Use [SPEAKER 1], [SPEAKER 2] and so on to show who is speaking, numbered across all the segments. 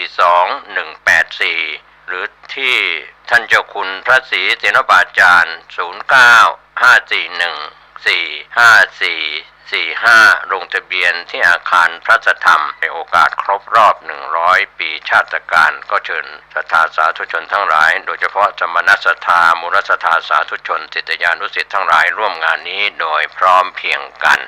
[SPEAKER 1] 09542184หรือที่ท่านเจ้าคุณพระศรีเสนบาจารย์0954145445ลงทะเบียนที่อาคารพระธรรมในโอกาสครบรอบ100ปีชาตการก็เชิญศรัทธาสาธุชนทั้งหลายโดยเฉพาะสมณศรัทธามูลศรัทธาสาธุชนศิษยานุศิษย์ทั้งหลายร่วมงานนี้โดยพร้อมเพรียงกัน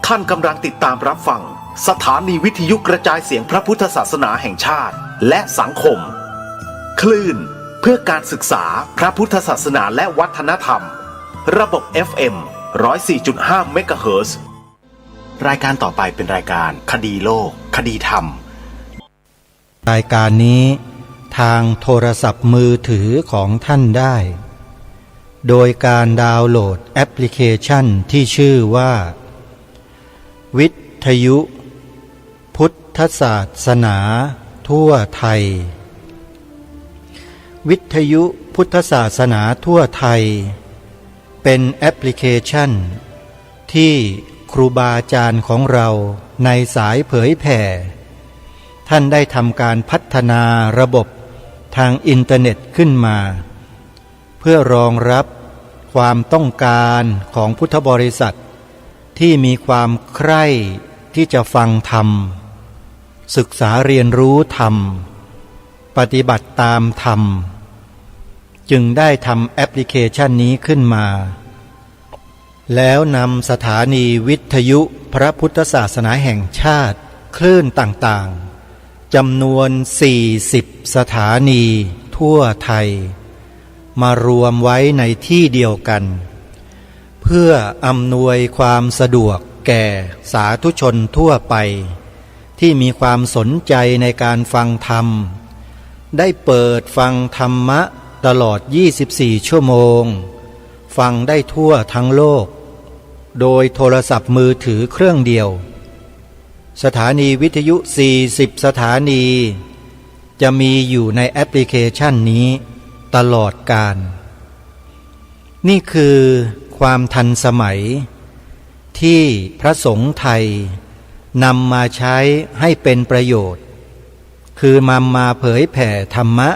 [SPEAKER 2] ท่านกำลังติดตามรับฟังสถานีวิทยุกระจายเสียงพระพุทธศาสนาแห่งชาติและสังคมคลื่นเพื่อการศึกษาพระพุทธศาสนาและวัฒนธรรมระบบ FM 104.5 เมกะเฮิรตซ์รายการต่อไปเป็นรายการคดีโลกคดีธรรม
[SPEAKER 3] รายการนี้ทางโทรศัพท์มือถือของท่านได้โดยการดาวน์โหลดแอปพลิเคชันที่ชื่อว่าวิทยุพุทธศาสนาทั่วไทยวิทยุพุทธศาสนาทั่วไทยเป็นแอปพลิเคชันที่ครูบาอาจารย์ของเราในสายเผยแผ่ท่านได้ทำการพัฒนาระบบทางอินเทอร์เน็ตขึ้นมาเพื่อรองรับความต้องการของพุทธบริษัทที่มีความใคร่ที่จะฟังธรรมศึกษาเรียนรู้ธรรมปฏิบัติตามธรรมจึงได้ทำแอปพลิเคชันนี้ขึ้นมาแล้วนำสถานีวิทยุพระพุทธศาสนาแห่งชาติคลื่นต่างๆจำนวน40สถานีทั่วไทยมารวมไว้ในที่เดียวกันเพื่ออำนวยความสะดวกแก่สาธุชนทั่วไปที่มีความสนใจในการฟังธรรมได้เปิดฟังธรรมะตลอด24ชั่วโมงฟังได้ทั่วทั้งโลกโดยโทรศัพท์มือถือเครื่องเดียวสถานีวิทยุ40สถานีจะมีอยู่ในแอปพลิเคชันนี้ตลอดกาลนี่คือความทันสมัยที่พระสงฆ์ไทยนำมาใช้ให้เป็นประโยชน์คือนำมาเผยแผ่ธรรมะ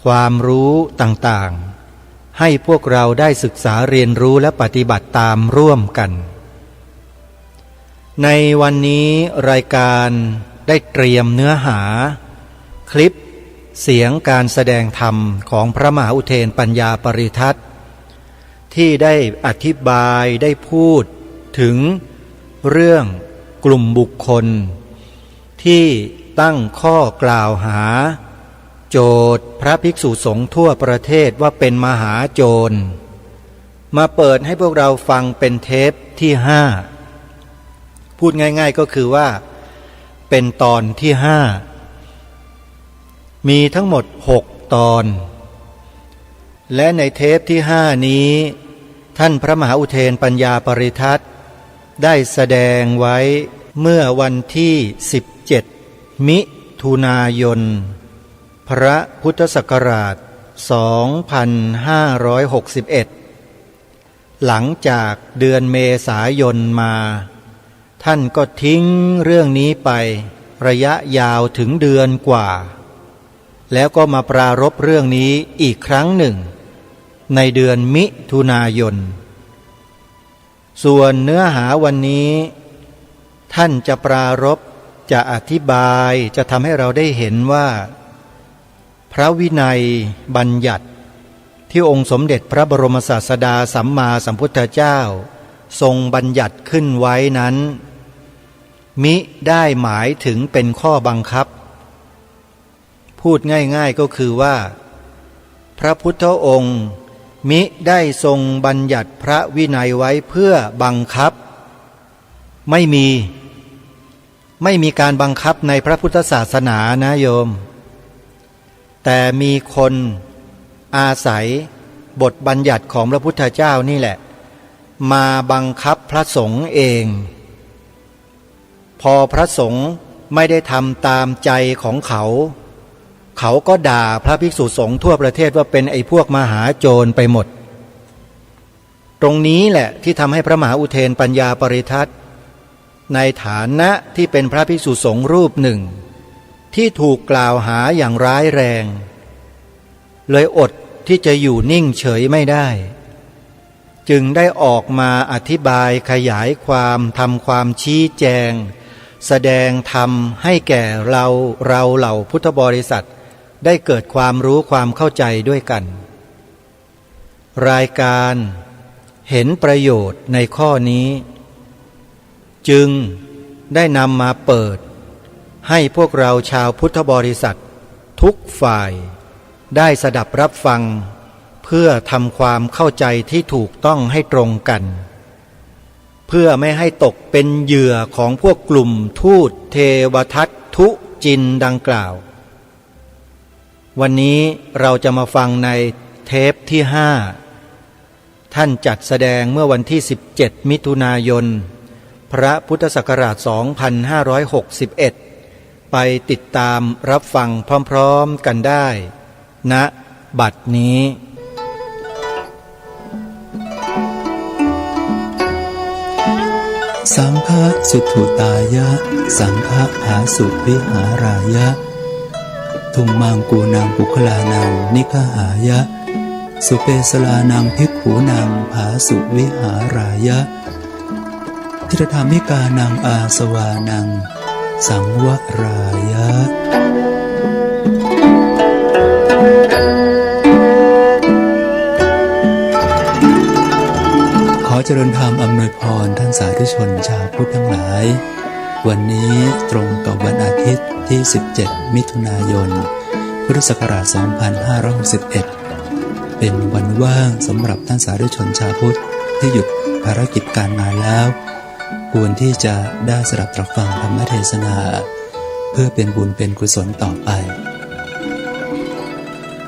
[SPEAKER 3] ความรู้ต่างๆให้พวกเราได้ศึกษาเรียนรู้และปฏิบัติตามร่วมกันในวันนี้รายการได้เตรียมเนื้อหาคลิปเสียงการแสดงธรรมของพระมหาอุเทนปัญญาปริทัศน์ที่ได้อธิบายได้พูดถึงเรื่องกลุ่มบุคคลที่ตั้งข้อกล่าวหาโจทย์พระภิกษุสงฆ์ทั่วประเทศว่าเป็นมหาโจรมาเปิดให้พวกเราฟังเป็นเทปที่5พูดง่ายๆก็คือว่าเป็นตอนที่5มีทั้งหมด6ตอนและในเทปที่5นี้ท่านพระมหาอุเทนปัญญาปริทัศน์ได้แสดงไว้เมื่อวันที่17มิถุนายนพระพุทธศักราช2561หลังจากเดือนเมษายนมาท่านก็ทิ้งเรื่องนี้ไประยะยาวถึงเดือนกว่าแล้วก็มาปรารภเรื่องนี้อีกครั้งหนึ่งในเดือนมิถุนายนส่วนเนื้อหาวันนี้ท่านจะปรารภจะอธิบายจะทำให้เราได้เห็นว่าพระวินัยบัญญัติที่องค์สมเด็จพระบรมศาสดาสัมมาสัมพุทธเจ้าทรงบัญญัติขึ้นไว้นั้นมิได้หมายถึงเป็นข้อบังคับพูดง่ายๆก็คือว่าพระพุทธองค์มิได้ทรงบัญญัติพระวินัยไว้เพื่อบังคับไม่มีการบังคับในพระพุทธศาสนานะโยมแต่มีคนอาศัยบทบัญญัติของพระพุทธเจ้านี่แหละมาบังคับพระสงฆ์เองพอพระสงฆ์ไม่ได้ทำตามใจของเขาก็ด่าพระภิกษุสงฆ์ทั่วประเทศว่าเป็นไอ้พวกมหาโจรไปหมด ตรงนี้แหละที่ทำให้พระมหาอุเทนปัญญาปริทัตในฐานะที่เป็นพระภิกษุสงฆ์รูปหนึ่งที่ถูกกล่าวหาอย่างร้ายแรงเลยอดที่จะอยู่นิ่งเฉยไม่ได้จึงได้ออกมาอธิบายขยายความทำความชี้แจงแสดงธรรมให้แก่เราเหล่าพุทธบริษัทได้เกิดความรู้ความเข้าใจด้วยกันรายการเห็นประโยชน์ในข้อนี้จึงได้นำมาเปิดให้พวกเราชาวพุทธบริษัททุกฝ่ายได้สดับรับฟังเพื่อทำความเข้าใจที่ถูกต้องให้ตรงกันเพื่อไม่ให้ตกเป็นเหยื่อของพวกกลุ่มทูตเทวทัตทุจินดังกล่าววันนี้เราจะมาฟังในเทปที่5ท่านจัดแสดงเมื่อวันที่17มิถุนายนพระพุทธศักราช2561ไปติดตามรับฟังพร้อมๆกันได้ณบัดนี้
[SPEAKER 4] สังฆสุถุตายะสังฆผาสุวิหารายะทุมมังกูนังปุคลานังนิคหายะสุเปสลานังภิกขุนังผาสุวิหารายะทิฏฐามิกานังอาสวานังสังวรายะขอเจริญธรรมอำนวยพรท่านสาธุชนชาวพุทธทั้งหลายวันนี้ตรงกับวันอาทิตย์ที่17มิถุนายนพุทธศักราช2561เป็นวันว่างสำหรับท่านสาธุชนชาวพุทธที่หยุดภารกิจการงานแล้วควรที่จะได้สดับตรับฟังธรรมเทศนาเพื่อเป็นบุญเป็นกุศลต่อไป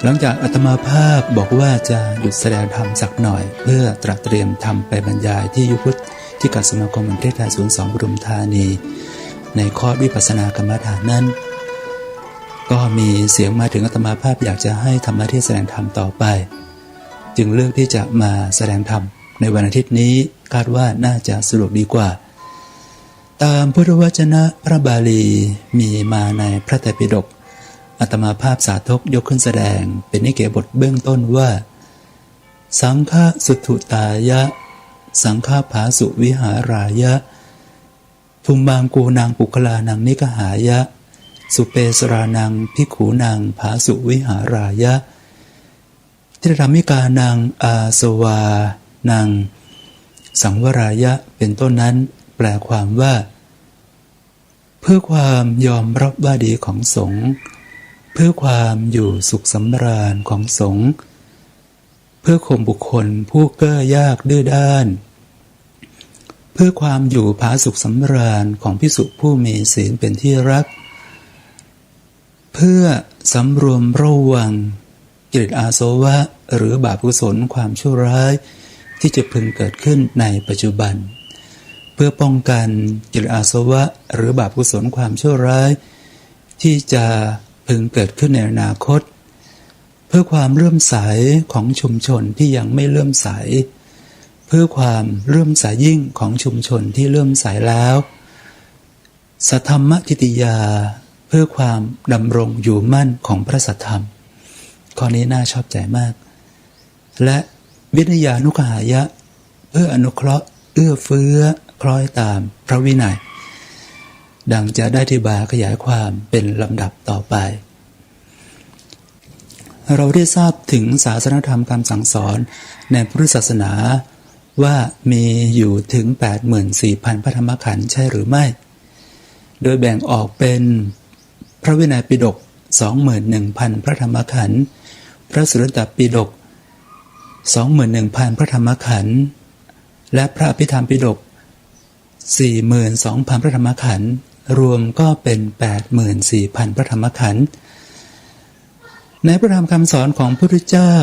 [SPEAKER 4] หลังจากอาตมาภาพบอกว่าจะหยุดแสดงธรรมสักหน่อยเพื่อตระเตรียมธรรมไปบรรยายที่ยุพุทธที่กัสมาคมประเทศไทย02ปทุมธานีในข้อวิปัสสนากรรมฐานนั้นก็มีเสียงมาถึงอาตมาภาพอยากจะให้ธรรมเทศแสดงธรรมต่อไปจึงเลือกที่จะมาแสดงธรรมในวันอาทิตย์นี้คาดว่าน่าจะสะดวกดีกว่าตามพุทธวจนะพระบาลีมีมาในพระไตรปิฎกอาตมาภาพสาธกยกขึ้นแสดงเป็นนิเกบทเบื้องต้นว่าสังฆสุถุตายะสังฆผาสุวิหารายะทุมมังกูนังปุคลานังนิกหายะสุเปสรานังภิกขุนังผาสุวิหารายะทิฏฐามิกานังอาสวานังสังวรายะเป็นต้นนั้นแปลความว่าเพื่อความยอมรับว่าดีของสงฆ์เพื่อความอยู่สุขสำราญของสงฆ์เพื่อข่มบุคคลผู้เก้อยากดื้อด้านเพื่อความอยู่ผาสุขสำราญของภิกษุผู้มีศีลเป็นที่รักเพื่อสำรวมระวังกิเลสอาสวะหรือบาปกุศลความชั่วร้ายที่จะพึงเกิดขึ้นในปัจจุบันเพื่อป้องกันกิเลสอาสวะหรือบาปกุศลความชั่วร้ายที่จะพึงเกิดขึ้นในอนาคตเพื่อความเลื่อมใสของชุมชนที่ยังไม่เลื่อมใสเพื่อความเลื่อมใสยิ่งของชุมชนที่เลื่อมใสแล้วสัทธรรมทิฏฐิยาเพื่อความดำรงอยู่มั่นของพระสัทธรรมข้อนี้น่าชอบใจมากและวิทยานุกหายะเพื่ออนุเคราะห์เอื้อเฟื้อคล้อยตามพระวินัยดังจะได้อธิบายขยายความเป็นลำดับต่อไปเราได้ทราบถึงศาสนธรรมคำสั่งสอนในพุทธศาสนาว่ามีอยู่ถึง 84,000 พระธรรมขันธ์ใช่หรือไม่โดยแบ่งออกเป็นพระวินัยปิฎก 21,000 พระธรรมขันธ์พระสุตตปิฎก 21,000 พระธรรมขันธ์และพระอภิธรรมปิฎก 42,000 พระธรรมขันธ์รวมก็เป็น 84,000 พระธรรมขันธ์ในพระธรรมคำสอนของพระพุทธเจ้า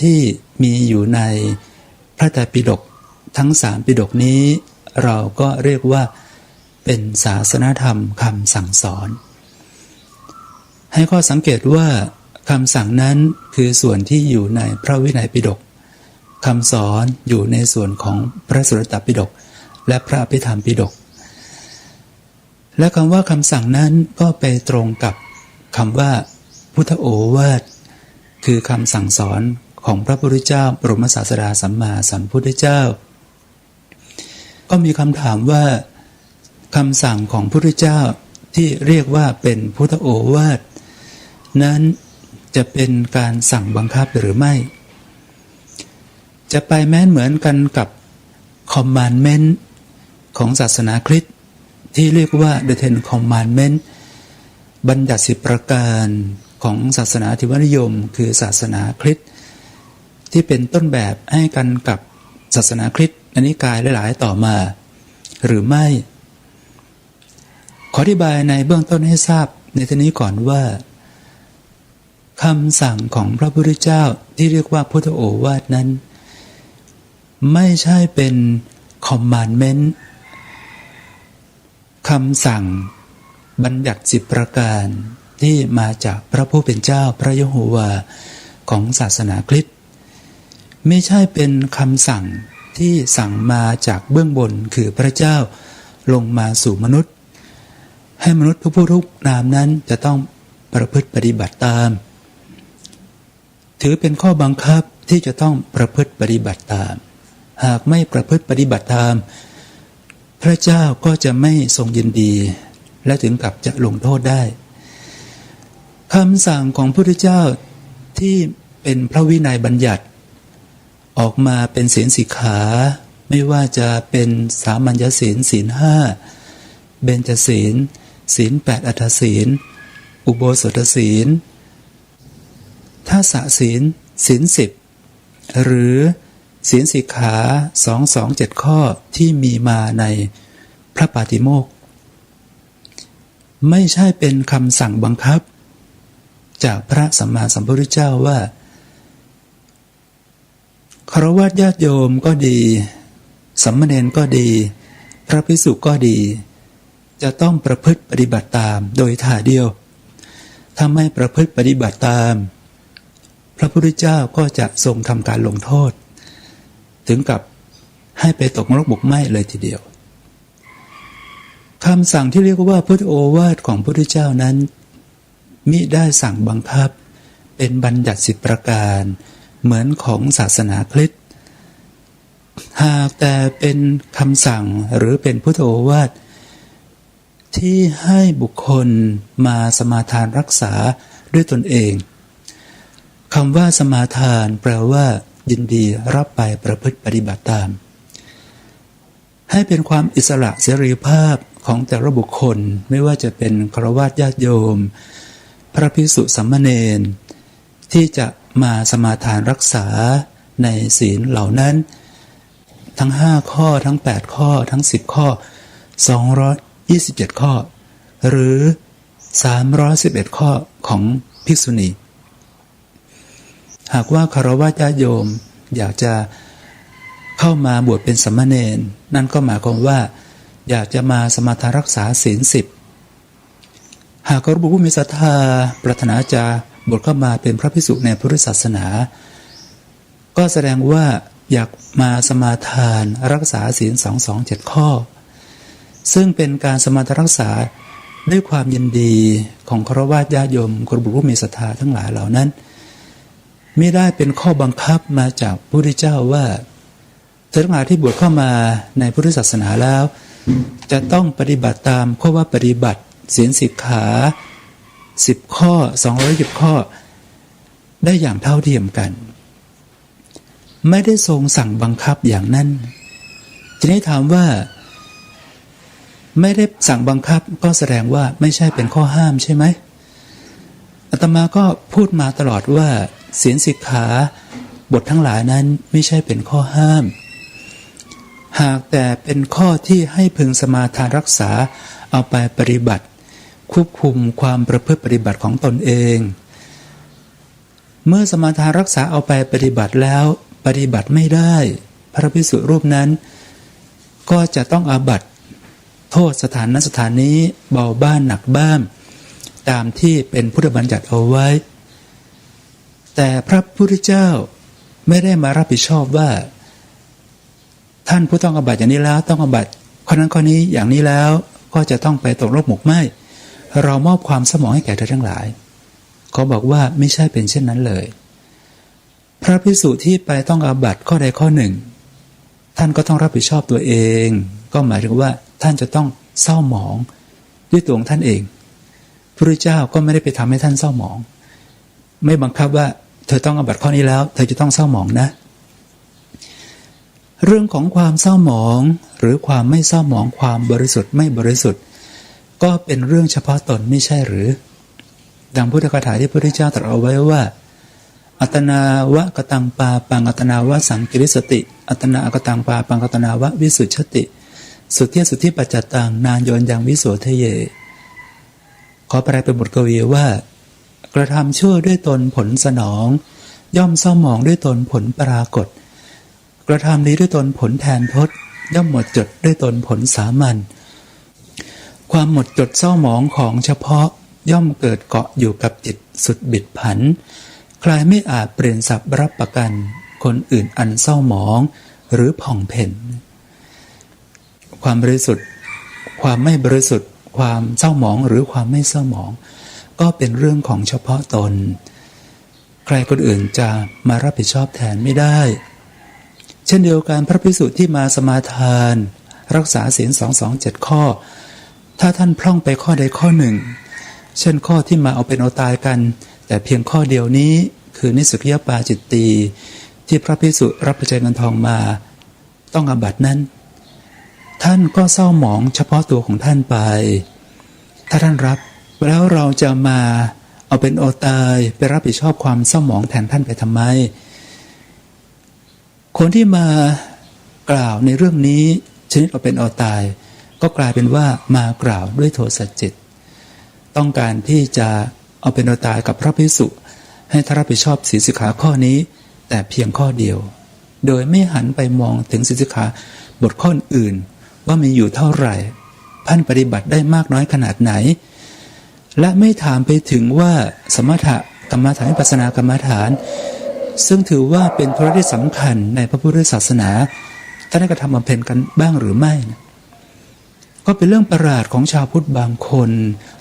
[SPEAKER 4] ที่มีอยู่ในพระไตรปิฎกทั้ง3ปิฎกนี้เราก็เรียกว่าเป็นศาสนธรรมคำสั่งสอนให้ข้อสังเกตว่าคำสั่งนั้นคือส่วนที่อยู่ในพระวินัยปิฎก คำสอนอยู่ในส่วนของพระสุรตปิฎกและพระอภิธรรมปิฎกและคำว่าคำสั่งนั้นก็ไปตรงกับคำว่าพุทธโอวาทคือคำสั่งสอนของพระพุทธเจ้าบรมศาสดาสัมมาสัมพุทธเจ้าก็มีคำถามว่าคำสั่งของพระพุทธเจ้าที่เรียกว่าเป็นพุทธโอวาทนั้นจะเป็นการสั่งบังคับหรือไม่จะไปแม้นเหมือนกันกับ commandment ของศาสนาคริสต์ที่เรียกว่า the Ten Commandments บัญญัติ10ประการของศาสนาอธิวนิยมคือศาสนาคริสต์ที่เป็นต้นแบบให้กันกับศาสนาคริสต์นิกายหลายๆต่อมาหรือไม่ขออธิบายในเบื้องต้นให้ทราบในที่นี้ก่อนว่าคำสั่งของพระพุทธเจ้าที่เรียกว่าพุทธโอวาทนั้นไม่ใช่เป็นคอมมานด์เมนต์คำสั่งบัญญัติ10ประการที่มาจากพระผู้เป็นเจ้าพระยะโฮวาของศาสนาคริสต์ไม่ใช่เป็นคำสั่งที่สั่งมาจากเบื้องบนคือพระเจ้าลงมาสู่มนุษย์ให้มนุษย์ทุกผู้ทุกนามนั้นจะต้องประพฤติปฏิบัติตามถือเป็นข้อบังคับที่จะต้องประพฤติปฏิบัติตามหากไม่ประพฤติปฏิบัติตามพระเจ้าก็จะไม่ทรงยินดีและถึงกับจะลงโทษได้คำสั่งของพระพุทธเจ้าที่เป็นพระวินัยบัญญัติออกมาเป็นศีลสิกขาไม่ว่าจะเป็นสามัญญศีลศีล5เบญจศีลศีล8อัฏฐศีลอุโบสถศีลทัสสะศีลศีล10หรือศีลสิกขา227ข้อที่มีมาในพระปาติโมกข์ไม่ใช่เป็นคำสั่งบังคับจากพระสัมมาสัมพุทธเจ้าว่าฆราวาสญาติโยมก็ดีสามเณรก็ดีพระภิกษุก็ดีจะต้องประพฤติปฏิบัติตามโดยท่าเดียวถ้าไม่ประพฤติปฏิบัติตามพระพุทธเจ้าก็จะทรงทำการลงโทษถึงกับให้ไปตกนรกบกไหม้เลยทีเดียวคำสั่งที่เรียกว่าพุทธโอวาทของพระพุทธเจ้านั้นมิได้สั่งบังคับเป็นบัญญัติ10ประการเหมือนของศาสนาคริสต์หากแต่เป็นคำสั่งหรือเป็นพุทธโอวาทที่ให้บุคคลมาสมาทานรักษาด้วยตนเองคำว่าสมาทานแปลว่ายินดีรับไปประพฤติปฏิบัติตามให้เป็นความอิสระเสรีภาพของแต่ละบุคคลไม่ว่าจะเป็นฆราวาสญาติโยมพระภิกษุสามเณรที่จะมาสมาทานรักษาในศีลเหล่านั้นทั้ง5ข้อทั้ง8ข้อทั้ง10ข้อ227ข้อหรือ311ข้อของภิกษุณีหากว่าฆราวาสญาติโยมอยากจะเข้ามาบวชเป็นสามเณรนั่นก็หมายความว่าอยากจะมาสมาทานรักษาศีล10หากพระผู้มีศรัทธาปรารถนาจะบวชเข้ามาเป็นพระภิกษุในพุทธศาสนาก็แสดงว่าอยากมาสมาทานรักษาศีล227ข้อซึ่งเป็นการสมาทานรักษาด้วยความยินดีของฆราวาสญาติโยมคนผู้มีศรัทธาทั้งหลายเหล่านั้นไม่ได้เป็นข้อบังคับมาจากพระพุทธเจ้าว่าเธอทั้งหลายที่บวชเข้ามาในพุทธศาสนาแล้วจะต้องปฏิบัติตามข้อว่าปฏิบัติศีลสิกขา10ข้อ210ข้อได้อย่างเท่าเทียมกันไม่ได้ทรงสั่งบังคับอย่างนั้นทีนี้ถามว่าไม่ได้สั่งบังคับก็แสดงว่าไม่ใช่เป็นข้อห้ามใช่ไหมอาตมาก็พูดมาตลอดว่าศีลสิกขาบททั้งหลายนั้นไม่ใช่เป็นข้อห้ามหากแต่เป็นข้อที่ให้พึงสมาทานรักษาเอาไปปฏิบัติควบคุมความประพฤติปฏิบัติของตนเองเมื่อสมาทานรักษาเอาไปปฏิบัติแล้วปฏิบัติไม่ได้พระภิกษุรูปนั้นก็จะต้องอาบัติโทษสถานนั้นสถานนี้เบาบ้านหนักบ้านตามที่เป็นพุทธบัญญัติเอาไว้แต่พระพุทธเจ้า ไม่ได้มารับผิดชอบว่าท่านผู้ต้องอาบัติอย่างนี้แล้วต้องอาบัติข้อนั้นข้อนี้อย่างนี้แล้วก็จะต้องไปตกนรกหมกไหมเรามอบความสมองให้แก่เธอทั้งหลายเขาบอกว่าไม่ใช่เป็นเช่นนั้นเลยพระภิกษุที่ไปต้องอาบัติข้อใดข้อหนึ่งท่านก็ต้องรับผิดชอบตัวเองก็หมายถึงว่าท่านจะต้องเศร้าหมองด้วยตัวของท่านเองพระพุทธเจ้าก็ไม่ได้ไปทำให้ท่านเศร้าหมองไม่บังคับว่าเธอต้องอาบัติข้อนี้แล้วเธอจะต้องเศร้าหมองนะเรื่องของความเศร้าหมองหรือความไม่เศร้าหมองความบริสุทธิ์ไม่บริสุทธิ์ก็เป็นเรื่องเฉพาะตนไม่ใช่หรือดังพุทธคาถาที่พระพุทธเจ้าตรัสเอาไว้ว่าอัตนาวะกตังปาปังอัตนาวะสังกิริสติอัตนาอกตังปาปังอัตนาวะวิสุทธติสุทธิสุทธิปัจจตังนานโยนยังวิโสทะเยขอแปลเป็นบทกวีว่ากระทำชั่วด้วยตนผลสนองย่อมเศร้าหมองด้วยตนผลปรากฏกระทำดีด้วยตนผลแทนทดย่อมหมดจดด้วยตนผลสามัญความหมดจดเศร้าหมองของเฉพาะย่อมเกิดเกาะอยู่กับจิตสุดบิดผันใครไม่อาจเปลี่ยนศัพท์รับประกันคนอื่นอันเศร้าหมองหรือผ่องเพ่นความบริสุทธิ์ความไม่บริสุทธิ์ความเศร้าหมองหรือความไม่เศร้าหมองก็เป็นเรื่องของเฉพาะตนใครคนอื่นจะมารับผิดชอบแทนไม่ได้เช่นเดียวกันพระภิกษุที่มาสมาทานรักษาศีล227ข้อถ้าท่านพร่องไปข้อใดข้อหนึ่งเช่นข้อที่มาเอาเป็นเอาตายกันแต่เพียงข้อเดียวนี้คือนิสสุขิยปาจิตตีที่พระภิกษุรับปัจจัยเงินทองมาต้องอาบัตินั้นท่านก็เศร้าหมองเฉพาะตัวของท่านไปถ้าท่านรับแล้วเราจะมาเอาเป็นเอาตายไปรับผิดชอบความเศร้าหมองแทนท่านไปทำไมคนที่มากล่าวในเรื่องนี้ชนิดเอาเป็นเอาตายก็กลายเป็นว่ามากล่าวด้วยโทสะจิตต้องการที่จะเอาเป็นเอาตายกับพระภิกษุให้ท่านรับผิดชอบศีลสิกขาข้อนี้แต่เพียงข้อเดียวโดยไม่หันไปมองถึงศีลสิกขาบทข้ออื่นว่ามีอยู่เท่าไหร่ท่านปฏิบัติได้มากน้อยขนาดไหนและไม่ถามไปถึงว่าสมถกรรมฐานวิปัสสนากรรมฐานซึ่งถือว่าเป็นธุระที่สำคัญในพระพุทธศาสนาท่านได้กระทำบำเพ็ญกันบ้างหรือไม่ก็เป็นเรื่องประหลาดของชาวพุทธบางคน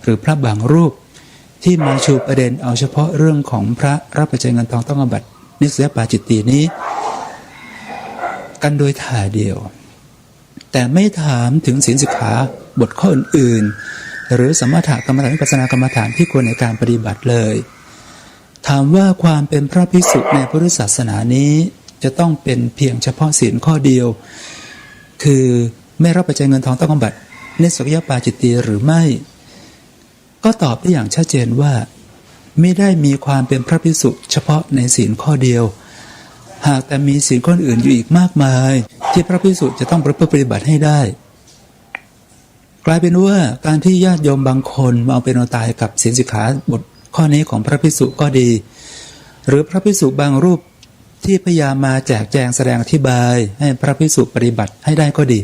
[SPEAKER 4] หรือพระบางรูปที่มาชูประเด็นเอาเฉพาะเรื่องของพระรับปัจจัยเงินทองต้องอาบัตินิสสุขิยปาจิตตีนี้กันโดยถ่ายเดียวแต่ไม่ถามถึงศีลสิกขาบทข้ออื่นๆหรือสมถกรรมฐานวิปัสสนากรรมฐานที่ควรในการปฏิบัติเลยถามว่าความเป็นพระภิกษุในพุทธศาสนานี้จะต้องเป็นเพียงเฉพาะศีลข้อเดียวคือไม่รับปัจจัยเงินทองต้องอาบัตินิสสุขิยปาจิตตีหรือไม่ก็ตอบได้อย่างชัดเจนว่าไม่ได้มีความเป็นพระภิกษุเฉพาะในศีลข้อเดียวหากแต่มีศีลข้ออื่นอยู่อีกมากมายที่พระภิกษุจะต้องประพฤติปฏิบัติให้ได้กลายเป็นว่าการที่ญาติโยมบางคนมาเอาเป็นเอาตายกับศีลสิกขาบทข้อนี้ของพระภิกษุก็ดีหรือพระภิกษุบางรูปที่พยายามมาแจกแจงแสดงอธิบายให้พระภิกษุปฏิบัติให้ได้ก็ดี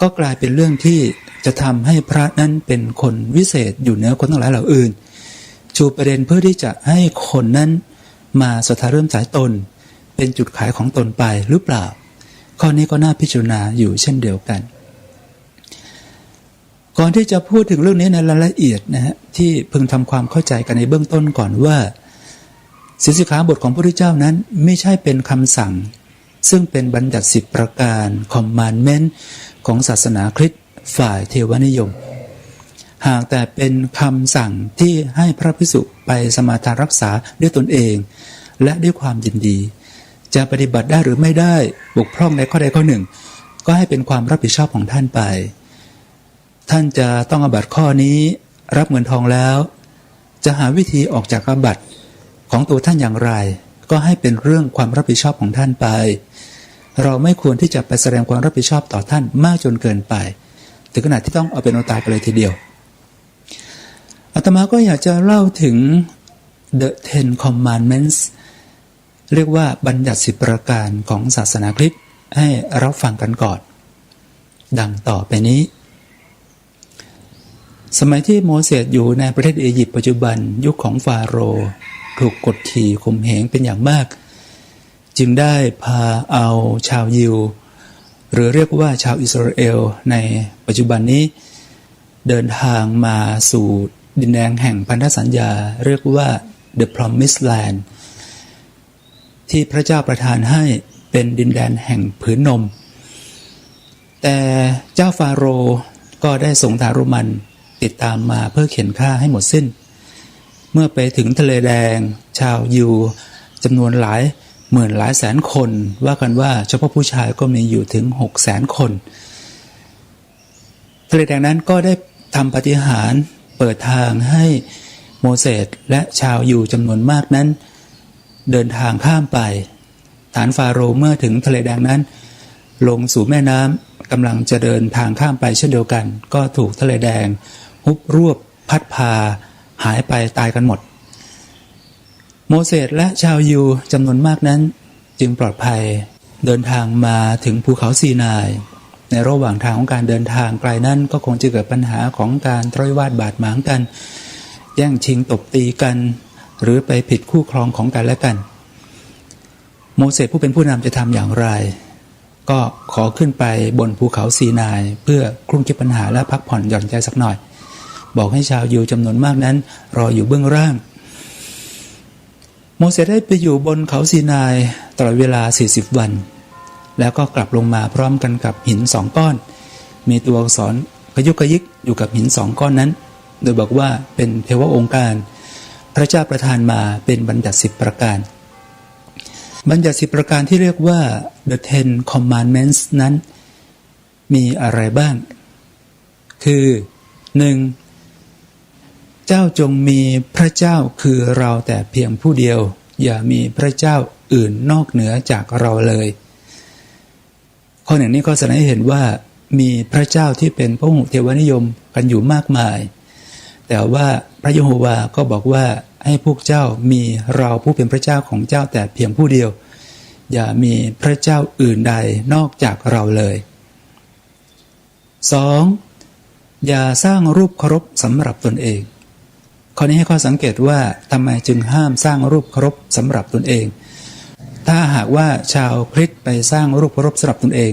[SPEAKER 4] ก็กลายเป็นเรื่องที่จะทำให้พระนั้นเป็นคนวิเศษอยู่เหนือคนทั้งหลายเหล่าอื่นชูประเด็นเพื่อที่จะให้คนนั้นมาศรัทธาเริ่มสายตนเป็นจุดขายของตนไปหรือเปล่าข้อนี้ก็น่าพิจารณาอยู่เช่นเดียวกันก่อนที่จะพูดถึงเรื่องนี้ในรายละเอียดนะฮะที่พึงทำความเข้าใจกันในเบื้องต้นก่อนว่าศีลสิกขาบทของพระพุทธเจ้านั้นไม่ใช่เป็นคำสั่งซึ่งเป็นบัญญัติ10ประการคอมมานด์เมนต์ของศาสนาคริสต์ฝ่ายเทวนิยมหากแต่เป็นคำสั่งที่ให้พระภิกษุไปสมาทานรักษาด้วยตนเองและด้วยความยินดีจะปฏิบัติได้หรือไม่ได้บกพร่องในข้อใดข้อหนึ่งก็ให้เป็นความรับผิดชอบของท่านไปท่านจะต้องอาบัติข้อนี้รับเงินทองแล้วจะหาวิธีออกจากอาบัติของตัวท่านอย่างไรก็ให้เป็นเรื่องความรับผิดชอบของท่านไปเราไม่ควรที่จะไปแสดงความรับผิดชอบต่อท่านมากจนเกินไปถึงขนาดที่ต้องเอาเป็นเอาตายไปเลยทีเดียวอาตมาก็อยากจะเล่าถึง The Ten Commandments เรียกว่าบัญญัติ10ประการของศาสนาคริสต์ให้รับฟังกันก่อนดังต่อไปนี้สมัยที่โมเสสอยู่ในประเทศอียิปต์ปัจจุบันยุคของฟาโรห์ถูกกดขี่ข่มเหงเป็นอย่างมาก จึงได้พาเอาชาวยิวหรือเรียกว่าชาวอิสราเอลในปัจจุบันนี้เดินทางมาสู่ดินแดนแห่งพันธสัญญาเรียกว่า The Promised Land ที่พระเจ้าประทานให้เป็นดินแดนแห่งผืนนมแต่เจ้าฟาโรห์ก็ได้ส่งทารุมันติดตามมาเพื่อเข็นฆ่าให้หมดสิ้นเมื่อไปถึงทะเลแดงชาวยิวจำนวนหลายหมื่นหลายแสนคนว่ากันว่าเฉพาะผู้ชายก็มีอยู่ถึง 600,000 คนทะเลแดงนั้นก็ได้ทำปาฏิหาริย์เปิดทางให้โมเสสและชาวยิวจำนวนมากนั้นเดินทางข้ามไปฐานฟาโรห์เมื่อถึงทะเลแดงนั้นลงสู่แม่น้ำกำลังจะเดินทางข้ามไปเช่นเดียวกันก็ถูกทะเลแดงฮุบรวบพัดพาหายไปตายกันหมดโมเสสและชาวยิวจำนวนมากนั้นจึงปลอดภัยเดินทางมาถึงภูเขาซีนายในระหว่างทางของการเดินทางไกลนั้นก็คงจะเกิดปัญหาของการทะเลาะวิวาทบาดหมางกันแย่งชิงตบตีกันหรือไปผิดคู่ครองของกันและกันโมเสสผู้เป็นผู้นำจะทำอย่างไรก็ขอขึ้นไปบนภูเขาซีนายเพื่อคลุ่นคิดปัญหาและพักผ่อนหย่อนใจสักหน่อยบอกให้ชาวยิวจำนวนมากนั้นรออยู่เบื้องล่างโมเสสได้ไปอยู่บนเขาซีนายตลอดเวลา40 วันแล้วก็กลับลงมาพร้อมกันกับหิน2 ก้อนมีตัวอักษรกระยุกกระยิกอยู่กับหิน2 ก้อนนั้นโดยบอกว่าเป็นเทวองค์การพระเจ้าประทานมาเป็นบัญญัติ10 ประการบัญญัติ10 ประการที่เรียกว่า The Ten Commandments นั้นมีอะไรบ้างคือ 1. เจ้าจงมีพระเจ้าคือเราแต่เพียงผู้เดียวอย่ามีพระเจ้าอื่นนอกเหนือจากเราเลยข้อหนึ่งนี้ก็แสดงให้เห็นว่ามีพระเจ้าที่เป็นพหุเทวนิยมกันอยู่มากมายแต่ว่าพระยะโฮวาก็บอกว่าให้พวกเจ้ามีเราผู้เป็นพระเจ้าของเจ้าแต่เพียงผู้เดียวอย่ามีพระเจ้าอื่นใดนอกจากเราเลย 2. อย่าสร้างรูปเคารพสำหรับตนเองข้อนี้ให้ข้อสังเกตว่าทำไมจึงห้ามสร้างรูปเคารพสำหรับตนเองถ้าหากว่าชาวคริสต์ไปสร้างรูปเคารพสำหรับตนเอง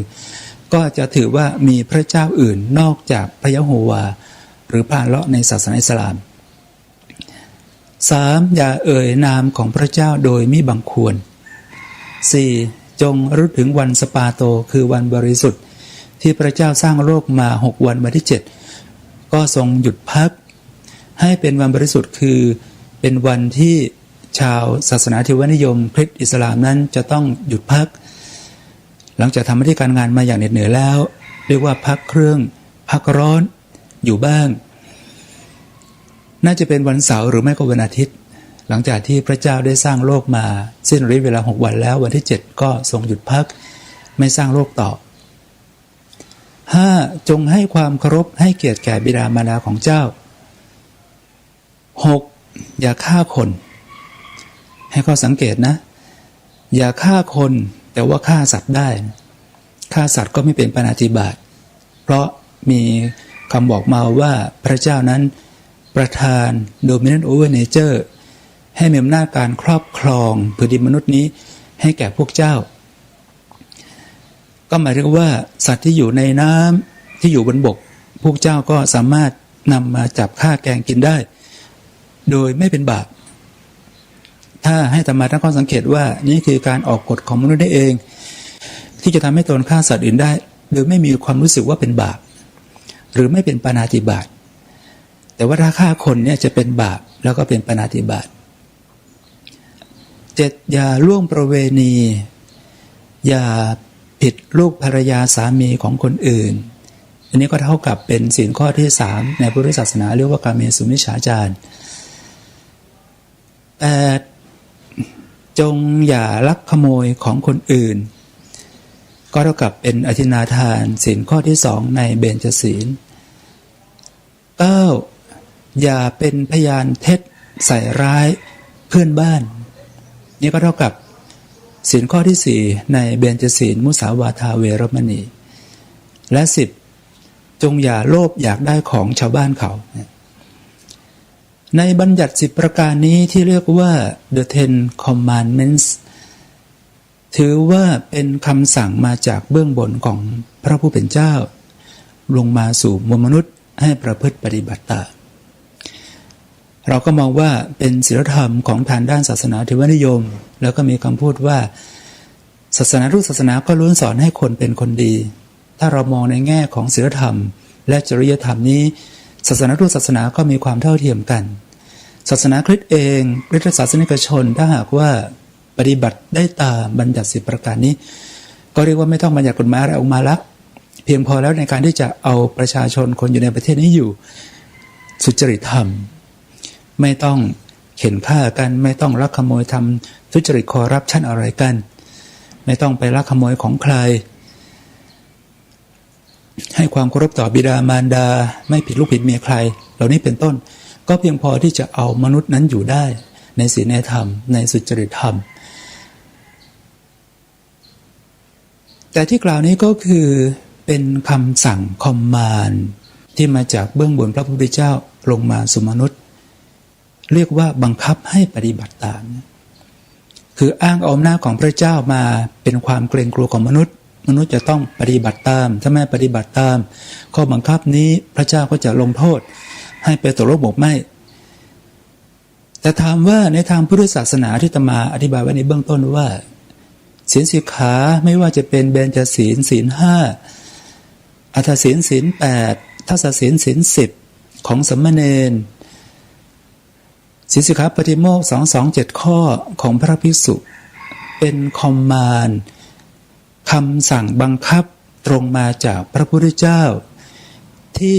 [SPEAKER 4] ก็จะถือว่ามีพระเจ้าอื่นนอกจากพระยะโฮวาหรือพาเลาะในศาสนาอิสลาม 3. อย่าเอ่ยนามของพระเจ้าโดยมิบังควร 4. จงระลึกถึงวันสปาโตคือวันบริสุทธิ์ที่พระเจ้าสร้างโลกมา6 วันวันที่7ก็ทรงหยุดพักให้เป็นวันบริสุทธิ์คือเป็นวันที่ชาวศาสนาเทวนิยมคริสต์อิสลามนั้นจะต้องหยุดพักหลังจากทำหน้าที่การงานมาอย่างเหน็ดเหนื่อยแล้วเรียกว่าพักเครื่องพักร้อนอยู่บ้างน่าจะเป็นวันเสาร์หรือไม่ก็วันอาทิตย์หลังจากที่พระเจ้าได้สร้างโลกมาสิ้นฤทธิ์เวลา6 วันแล้ววันที่7ก็ทรงหยุดพักไม่สร้างโลกต่อ 5. จงให้ความเคารพให้เกียรติแก่บิดามารดาของเจ้า 6. อย่าฆ่าคนให้ข้อสังเกตนะอย่าฆ่าคนแต่ว่าฆ่าสัตว์ได้ฆ่าสัตว์ก็ไม่เป็นปาณาติบาตเพราะมีคำบอกมาว่าพระเจ้านั้นประทาน Dominant over Nature ให้มีอำนาจการครอบครองผืนดินมนุษย์นี้ให้แก่พวกเจ้าก็หมายถึงว่าสัตว์ที่อยู่ในน้ำที่อยู่บนบกพวกเจ้าก็สามารถนำมาจับฆ่าแกงกินได้โดยไม่เป็นบาปถ้าให้ธรรมะตั้งข้อสังเกตว่านี่คือการออกกฎของมนุษย์ได้เองที่จะทำให้ตนฆ่าสัตว์อื่นได้โดยไม่มีความรู้สึกว่าเป็นบาปหรือไม่เป็นปาณาติบาตแต่ว่าถ้าฆ่าคนเนี่ยจะเป็นบาปแล้วก็เป็นปาณาติบาต 7. อย่าล่วงประเวณีอย่าผิดลูกภรรยาสามีของคนอื่นอันนี้ก็เท่ากับเป็นศีลข้อที่3ในพุทธศาสนาเรียกว่ากาเมสุมิจฉาจาร 8. จงอย่าลักขโมยของคนอื่นก็เท่ากับเป็นอธินาทานศีลข้อที่2ในเบญจศีล 9. อย่าเป็นพยานเท็จใส่ร้ายเพื่อนบ้านนี่ก็เท่ากับศีลข้อที่4ในเบญจศีลมุสาวาทาเวรมณีและ 10. จงอย่าโลภอยากได้ของชาวบ้านเขาในบัญญัติ10 ประการนี้ที่เรียกว่า The Ten Commandments ถือว่าเป็นคำสั่งมาจากเบื้องบนของพระผู้เป็นเจ้าลงมาสู่มวลมนุษย์ให้ประพฤติปฏิบัติตามเราก็มองว่าเป็นศีลธรรมของทางด้านศาสนาเทวนิยมแล้วก็มีคำพูดว่าศาสนาทุกศาสนาก็ล้วนสอนให้คนเป็นคนดีถ้าเรามองในแง่ของศีลธรรมและจริยธรรมนี้ศาสนาทุกศาสนาก็มีความเท่าเทียมกันศาสนาคริสต์เองคริสตศาสนิกชนถ้าหากว่าปฏิบัติได้ตามบัญญัติ10ประการนี้ก็เรียกว่าไม่ต้องบัญญัติกฎหมายอะไรออกมาละเพียงพอแล้วในการที่จะเอาประชาชนคนอยู่ในประเทศนี้อยู่สุจริตธรรมไม่ต้องเข็นฆ่ากันไม่ต้องลักขโมยทำทุจริตคอร์รัปชันอะไรกันไม่ต้องไปลักขโมยของใครให้ความเคารพต่อบิดามารดาไม่ผิดลูกผิดเมียใครเหล่านี้เป็นต้นก็เพียงพอที่จะเอามนุษย์นั้นอยู่ได้ในศีลในธรรมในสุจริตธรรมแต่ที่กล่าวนี้ก็คือเป็นคำสั่งคอมมานด์ที่มาจากเบื้องบนพระพุทธเจ้าลงมาสู่มนุษย์เรียกว่าบังคับให้ปฏิบัติตามคืออ้างเอาอำนาจของพระเจ้ามาเป็นความเกรงกลัวของมนุษย์จะต้องปฏิบัติตามถ้าไม่ปฏิบัติตามข้อบังคับนี้พระเจ้าก็จะลงโทษให้ไปตกนรกหมกไหมแต่ถามว่าในทางพุทธศาสนาที่อาตมาอธิบายไว้ในเบื้องต้นว่าศีลสิกขาไม่ว่าจะเป็นเบญจศีลศีล5อัฏฐศีลศีล8ทัศศีลศีล10ของสมณเณรศีลสิกขาปฏิโมกข์227ข้อของพระภิกษุเป็นคอมมานด์คำสั่งบังคับตรงมาจากพระพุทธเจ้าที่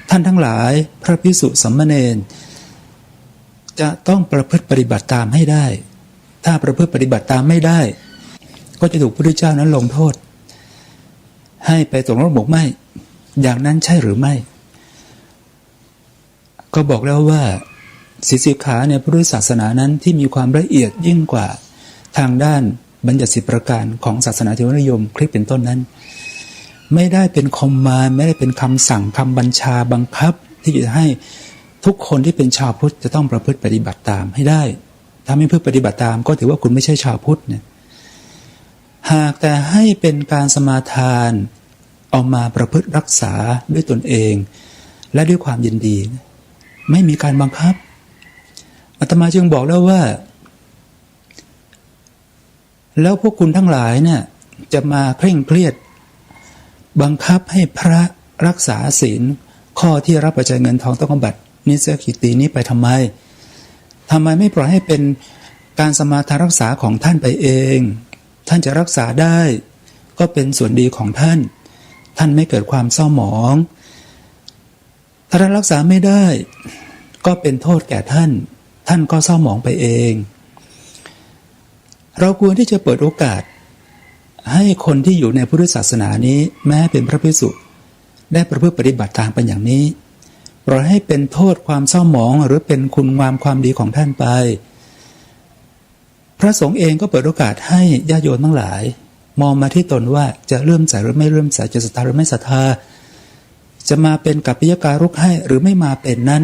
[SPEAKER 4] ท่านทั้งหลายพระภิกษุสมณเณรจะต้องประพฤติปฏิบัติตามให้ได้ถ้าประพฤติปฏิบัติตามไม่ได้ก็จะถูกพระพุทธเจ้านั้นลงโทษให้ไปตกนรกหมกไหมอย่างนั้นใช่หรือไม่ก็บอกแล้วว่าศีลสิกขาในพุทธศาสนานั้นที่มีความละเอียดยิ่งกว่าทางด้านบัญญัติ10ประการของศาสนาเทวนิยมคริสต์เป็นต้นนั้นไม่ได้เป็นคอมมานด์ไม่ได้เป็นคำสั่งคำบัญชาบังคับที่จะให้ทุกคนที่เป็นชาวพุทธจะต้องประพฤติปฏิบัติตามให้ได้ถ้าไม่เพื่อปฏิบัติตามก็ถือว่าคุณไม่ใช่ชาวพุทธเนี่ยหากแต่ให้เป็นการสมาทานเอามาประพฤติรักษาด้วยตนเองและด้วยความยินดีไม่มีการบังคับอาตมาจึงบอกแล้วว่าแล้วพวกคุณทั้งหลายเนี่ยจะมาเคร่งเครียดบังคับให้พระรักษาศีลข้อที่รับปัจจัยเงินทองต้องบำบัดนิสกิตีนี้ไปทำไมไม่ปล่อยให้เป็นการสมาทานรักษาของท่านไปเองท่านจะรักษาได้ก็เป็นส่วนดีของท่านไม่เกิดความเศร้าหมองถ้าท่านรักษาไม่ได้ก็เป็นโทษแก่ท่านก็เศร้าหมองไปเองเราควรที่จะเปิดโอกาสให้คนที่อยู่ในพุทธศาสนานี้แม้เป็นพระภิกษุได้ประพฤติปฏิบัติตามเป็นอย่างนี้ปล่อยให้เป็นโทษความเศร้าหมองหรือเป็นคุณงามความดีของท่านไปพระสงฆ์เองก็เปิดโอกาสให้ญาติโยมทั้งหลายมองมาที่ตนว่าจะเลื่อมใสหรือไม่เลื่อมใสจะศรัทธาหรือไม่ศรัทธาจะมาเป็นกัปปิยการุกให้หรือไม่มาเป็นนั้น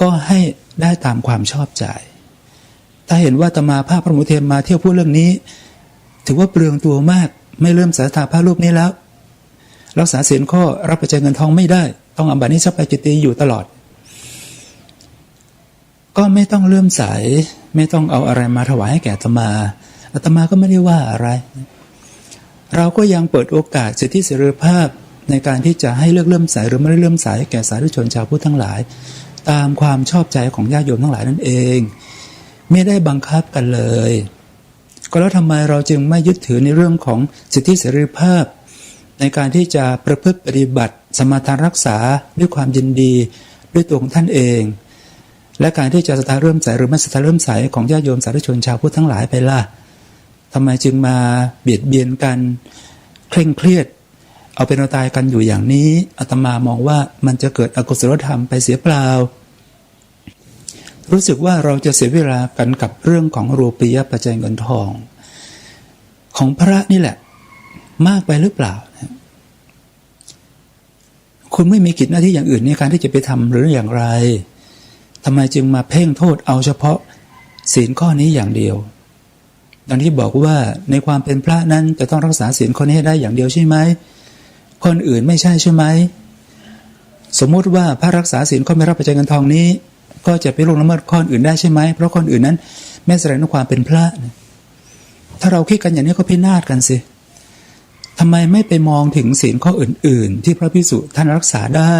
[SPEAKER 4] ก็ให้ได้ตามความชอบใจถ้าเห็นว่าอาตมาภาพพระมุเทมมาเที่ยวพูดเรื่องนี้ถือว่าเปลืองตัวมากไม่เลื่อมใสศรัทธาพระรูปนี้แล้วรักษาศีลข้อรับปัจจัยเงินทองไม่ได้ต้องอาบัตินิสสัพพจิตตีอยู่ตลอดก็ไม่ต้องเลื่อมใสไม่ต้องเอาอะไรมาถวายให้แก่อาตมาก็ไม่ได้ว่าอะไรเราก็ยังเปิดโอกาสสิทธิเสรีภาพในการที่จะให้เลือกเลื่อมใสหรือไม่ได้เลื่อมใสแก่สาธุชนชาวพุทธทั้งหลายตามความชอบใจของญาติโยมทั้งหลายนั่นเองไม่ได้บังคับกันเลยก็แล้วทำไมเราจึงไม่ยึดถือในเรื่องของสิทธิเสรีภาพในการที่จะประพฤติปฏิบัติสมาทานรักษาด้วยความยินดีด้วยตัวของท่านเองและการที่จะศรัทธาเริ่มใสหรือไม่ศรัทธาเริ่มใสของญาติโยมสาธุชนชาวพุทธทั้งหลายไปล่ะทำไมจึงมาเบียดเบียนกันเคร่งเครียดเอาเป็นเอาตายกันอยู่อย่างนี้อาตมามองว่ามันจะเกิดอกุศลธรรมไปเสียเปล่ารู้สึกว่าเราจะเสียเวลากันกับเรื่องของรูปียปัจจัยเงินทองของพระนี่แหละมากไปหรือเปล่าคุณไม่มีกิจหน้าที่อย่างอื่นในการที่จะไปทำหรืออย่างไรทำไมจึงมาเพ่งโทษเอาเฉพาะศีลข้อนี้อย่างเดียว ดังที่บอกว่าในความเป็นพระนั้นจะต้องรักษาศีลข้อนี้ให้ได้อย่างเดียวใช่ไหมคนอื่นไม่ใช่ใช่ไหมสมมุติว่าพระรักษาศีลข้อไม่รับปัจจัยเงินทองนี้ก็จะไปล่วงละเมิดข้ออื่นได้ใช่ไหมเพราะคนอื่นนั้นไม่แสดงถึงความเป็นพระถ้าเราคิดกันอย่างนี้ก็พินาศกันสิทำไมไม่ไปมองถึงศีลข้ออื่นๆที่พระภิกษุท่านรักษาได้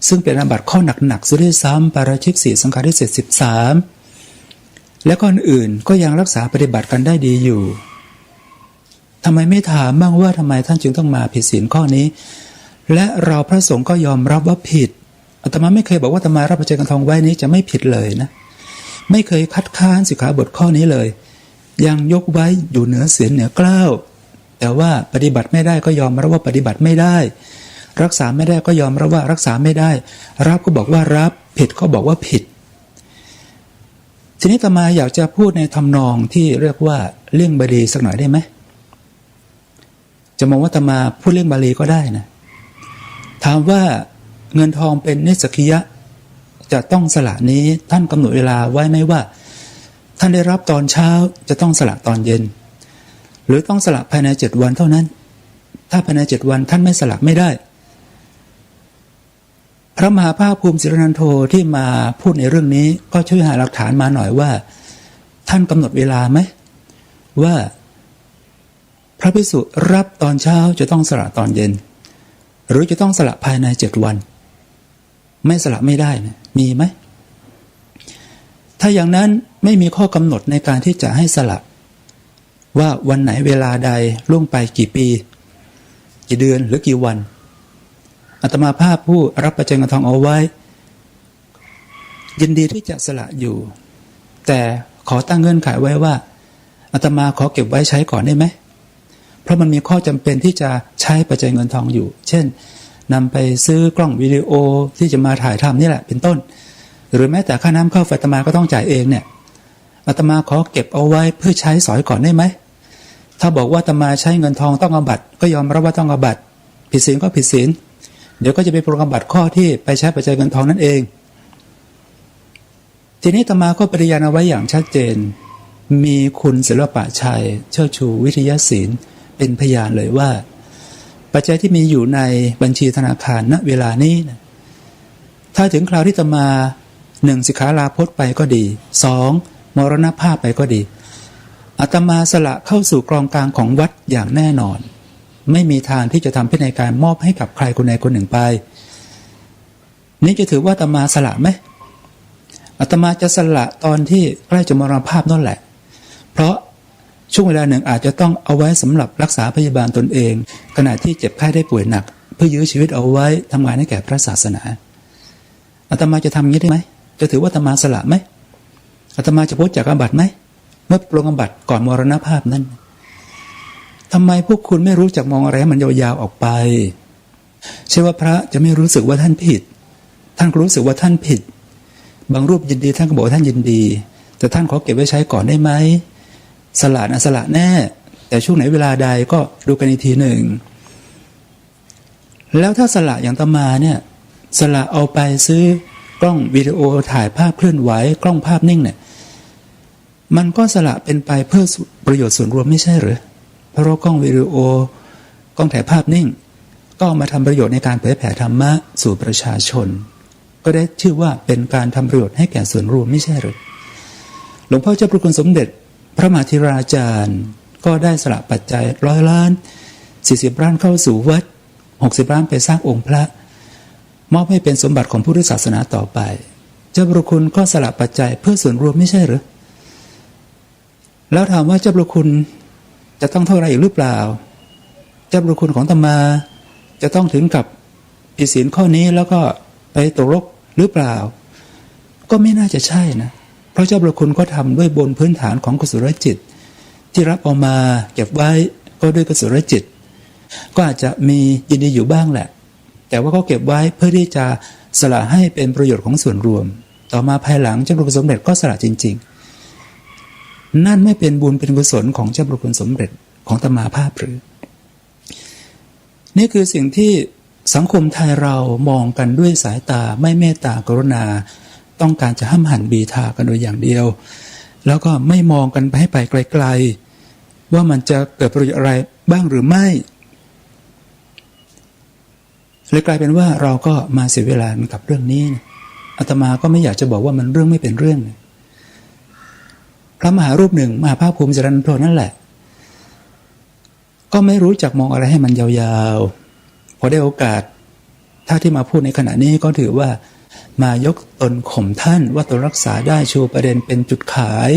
[SPEAKER 4] ซึ่งเป็นอาบัติข้อหนักๆสุดที่ซ้ำปาราชิก4สังฆาทิเศษ13และข้ออื่นก็ยังรักษาปฏิบัติกันได้ดีอยู่ทำไมไม่ถามบ้างว่าทำไมท่านจึงต้องมาผิดศีลข้อนี้และเราพระสงฆ์ก็ยอมรับว่าผิดอาตมาไม่เคยบอกว่าอาตมารับปัจจัยเงินทองไว้นี้จะไม่ผิดเลยนะไม่เคยคัดค้านสิกขาบทข้อนี้เลยยังยกไว้อยู่เหนือเสียงเหนือเกล้าแต่ว่าปฏิบัติไม่ได้ก็ยอมรับว่าปฏิบัติไม่ได้รักษาไม่ได้ก็ยอมรับว่ารักษาไม่ได้รับก็บอกว่ารับผิดก็บอกว่าผิดทีนี้อาตมาอยากจะพูดในทำนองที่เรียกว่าเลี่ยงบาลีสักหน่อยได้ไหมจะมองว่าอาตมาพูดเลี่ยงบาลีก็ได้นะถามว่าเงินทองเป็นเนสสกิยะจะต้องสละนี้ท่านกำหนดเวลาไว้ไหมว่าท่านได้รับตอนเช้าจะต้องสละตอนเย็นหรือต้องสละภายใน7วันเท่านั้นถ้าภายใน7วันท่านไม่สละไม่ได้พระมหาภาคภูมิศิรนันโทที่มาพูดในเรื่องนี้ก็ช่วยหาหลักฐานมาหน่อยว่าท่านกำหนดเวลาไหมว่าพระภิกษุรับตอนเช้าจะต้องสละตอนเย็นหรือจะต้องสละภายใน7วันไม่สละไม่ได้นะมีไหมถ้าอย่างนั้นไม่มีข้อกำหนดในการที่จะให้สละว่าวันไหนเวลาใดล่วงไปกี่ปีกี่เดือนหรือกี่วันอาตมาภาพผู้รับปัจจัยเงินทองเอาไว้ยินดีที่จะสละอยู่แต่ขอตั้งเงื่อนไขไว้ว่าอาตมาขอเก็บไว้ใช้ก่อนได้ไหมเพราะมันมีข้อจำเป็นที่จะใช้ปัจจัยเงินทองอยู่เช่นนำไปซื้อกล้องวิดีโอที่จะมาถ่ายทำนี่แหละเป็นต้นหรือแม้แต่ค่าน้ำค่าไฟอาตมาก็ต้องจ่ายเองเนี่ยอาตมาขอเก็บเอาไว้เพื่อใช้สอยก่อนได้ไหมถ้าบอกว่าอาตมาใช้เงินทองต้องอาบัติก็ยอมรับว่าต้องอาบัติผิดศีลก็ผิดศีลเดี๋ยวก็จะไปปรงอาบัติข้อที่ไปใช้ปัจจัยเงินทองนั่นเองทีนี้อาตมาก็ปริญาณเอาไว้อย่างชัดเจนมีคุณศิลปะชัยเชิดชูวิทยาศิลป์เป็นพยานเลยว่าปัจจัยที่มีอยู่ในบัญชีธนาคารณเวลานี้นะถ้าถึงคราวที่อาตมา1สิกขาลาภไปก็ดี2มรณภาพไปก็ดีอาตมาสละเข้าสู่กองกลางของวัดอย่างแน่นอนไม่มีทางที่จะทำพินัยการมอบให้กับใครคนใดคนหนึ่งไปนี่จะถือว่าอาตมาสละไหมอาตมาจะสละตอนที่ใกล้จะมรณภาพนั่นแหละเพราะช่วงเวลาหนึ่งอาจจะต้องเอาไว้สำหรับรักษาพยาบาลตนเองขณะที่เจ็บไข้ได้ป่วยหนักเพื่อยื้อชีวิตเอาไว้ทำงานให้แก่พระศาสนาอาตมาจะทำอย่างนี้ได้ไหมจะถือว่าอาตมาสละไหมอาตมาจะพ้นจากอาบัติไหมเมื่อปรงอาบัติก่อนมรณภาพนั้นทำไมพวกคุณไม่รู้จักมองอะไรมันยาวๆออกไปใช่ว่าพระจะไม่รู้สึกว่าท่านผิดท่านรู้สึกว่าท่านผิดบางรูปยินดีท่านก็บอกท่านยินดีแต่ท่านขอเก็บไว้ใช้ก่อนได้ไหมสละนะสละแน่แต่ช่วงไหนเวลาใดก็ดูกันอีกทีหนึ่งแล้วถ้าสละอย่างอาตมาเนี่ยสละเอาไปซื้อกล้องวิดีโอถ่ายภาพเคลื่อนไหวกล้องภาพนิ่งเนี่ยมันก็สละเป็นไปเพื่อประโยชน์ส่วนรวมไม่ใช่หรือเพราะกล้องวิดีโอกล้องถ่ายภาพนิ่งก็มาทำประโยชน์ในการเผยแผ่ธรรมะสู่ประชาชนก็ได้ชื่อว่าเป็นการทำประโยชน์ให้แก่ส่วนรวมไม่ใช่หรือหลวงพ่อเจ้าพระคุณสมเด็จพระมหาธีราจารย์ก็ได้สละปัจจัย100 ล้าน40 ล้านเข้าสู่วัด60 ล้านไปสร้างองค์พระมอบให้เป็นสมบัติของพุทธศาสนาต่อไปเจ้าพระคุณก็สละปัจจัยเพื่อส่วนรวมไม่ใช่หรือแล้วถามว่าเจ้าพระคุณจะต้องเท่าไรอีกหรือเปล่าเจ้าพระคุณของอาตมาจะต้องถึงกับผิดศีลข้อนี้แล้วก็ไปตกนรกหรือเปล่าก็ไม่น่าจะใช่นะเพราะเจ้าพระคุณก็ทำด้วยบนพื้นฐานของกุศลจิตที่รับเอามาเก็บไว้ก็ด้วยกุศลจิตก็อาจจะมียินดีอยู่บ้างแหละแต่ว่าเขาเก็บไว้เพื่อที่จะสละให้เป็นประโยชน์ของส่วนรวมต่อมาภายหลังเจ้าพระคุณสมเด็จก็สละจริงๆนั่นไม่เป็นบุญเป็นกุศลของเจ้าพระคุณสมเด็จของอาตมาภาพหรือนี่คือสิ่งที่สังคมไทยเรามองกันด้วยสายตาไม่เมตตากรุณาต้องการจะห้ำหั่นบีทากันโดยอย่างเดียว แล้วก็ไม่มองกันไปให้ไปไกลๆว่ามันจะเกิดประโยชน์อะไรบ้างหรือไม่เลยกลายเป็นว่าเราก็มาเสียเวลากับเรื่องนี้อาตมาก็ไม่อยากจะบอกว่ามันเรื่องไม่เป็นเรื่องพระมหารูปหนึ่งมหาภาคภูมิจรัญโพนั่นแหละก็ไม่รู้จักมองอะไรให้มันยาวๆพอได้โอกาสถ้าที่มาพูดในขณะนี้ก็ถือว่ามายกตนข่มท่านว่าตนรักษาได้ชูประเด็นเป็นจุดขาย